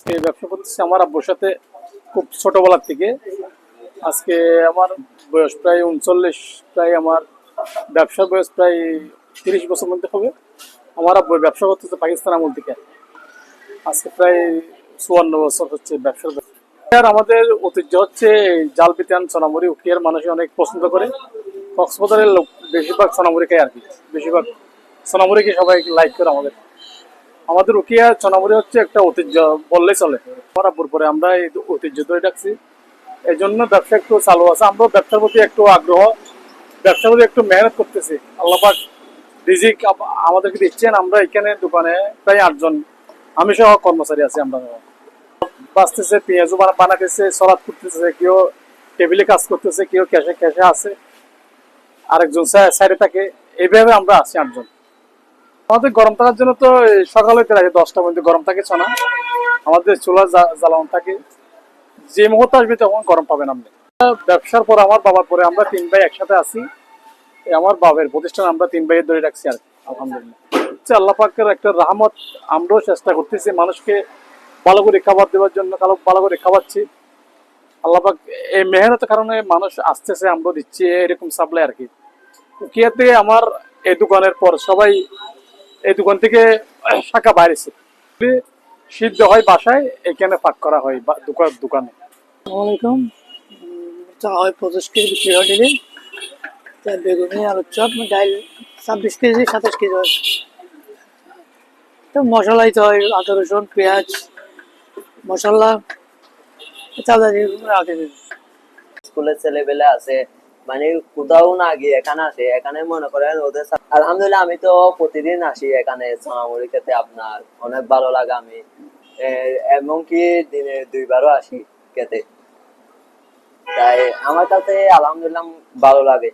আজকে ব্যবসা করতেছি আমার আব্বুর সাথে খুব ছোটবেলার থেকে। আজকে আমার বয়স প্রায় ৩৯, প্রায় আমার ব্যবসার বয়স প্রায় ৩০ বছর মধ্যে হবে। আমার আব্বু ব্যবসা করতেছে পাকিস্তান আমল থেকে। আজকে প্রায় ৫৪ বছর হচ্ছে ব্যবসার। আর আমাদের ঐতিহ্য হচ্ছে জাল পিতান সোনামুড়ি। উখিয়ার মানুষ অনেক পছন্দ করে। কক্সবাজারের লোক বেশিরভাগ সোনামুড়ি খায় আর কি, বেশিরভাগ সোনামুড়িকে সবাই লাইক করে। আমাদের উখিয়া সোনামুড়ি হচ্ছে একটা ঐতিহ্য বললেই চলে। আমার আব্বুর পরে আমরা এই ঐতিহ্য ধরে রাখছি, এই জন্য ব্যবসা একটু চালু আছে। আমরা ব্যবসার প্রতি একটু আগ্রহ, ব্যবসার প্রতি একটু মেহনত করতেছি। আল্লাহ পাক রিজিক আমাদেরকে দিচ্ছেন। আমরা এখানে দোকানে প্রায় ৮ জন, আমি সহ কর্মচারী আছি। আমরা বাঁচতেছে, পেঁয়াজও বানাতেছে, সলাদ করতেছে, কেউ টেবিলে কাজ করতেছে, কেউ ক্যাশে ক্যাশে আছে, আরেকজন সাইডে থাকে। এইভাবে আমরা আছি ৮ জন। আমাদের গরম থাকার জন্য তো সকালে লাগে 10টা পর্যন্ত গরম থাকে না। আমাদের চুলা জ্বালানো থাকে, যে মুহূর্তে আসবে তখন গরম পাবেন আপনি। ব্যবসার পর আমার বাবার পরে আমরা ৩ ভাই একসাথে আছি। আমার বাবার প্রতিষ্ঠান আমরা ৩ ভাইয়ের ধরে রাখছি আর কি, আলহামদুলিল্লাহ। হচ্ছে আল্লাহ পাকের একটা রহমত। আমরাও চেষ্টা করতেছি মানুষকে ভালো করে খাবার দেওয়ার জন্য, ভালো করে খাওয়াচ্ছি। আল্লাহ পাক এই মেহনতের কারণে মানুষ আসতেছে, আমরাও দিচ্ছি, এরকম সাপ্লাই আর কি। উকিয়াতে আমার এই দোকানের পর সবাই এই দোকান থেকে শাখা বাইরেছে, সিদ্ধ হয় বাসায়, এখানে পাক করা হয় দোকানে। আসসালামাইকুম। চা হয় 25 কেজি বিক্রি হয় ডেলি। বেগুনি, আলুর চপ, ডাল 26 কেজি 27 কেজি হয়। তো মশলাই তো হয় আদা রসুন পেঁয়াজ মশলা চাঁদা দিয়ে রাখে দিই। স্কুলের ছেলেবেলে আছে, মানে কোথাও না গিয়ে এখানে আসে, এখানে মনে করেন ওদের আলহামদুলিল্লাহ আমি তো প্রতিদিন আসি এখানে সোনামুড়ি খেতে। আপনার অনেক ভালো লাগে। আমি এমনকি দিনে 2বারও আসি খেতে। তাই আমার কাছে আলহামদুলিল্লাহ ভালো লাগে।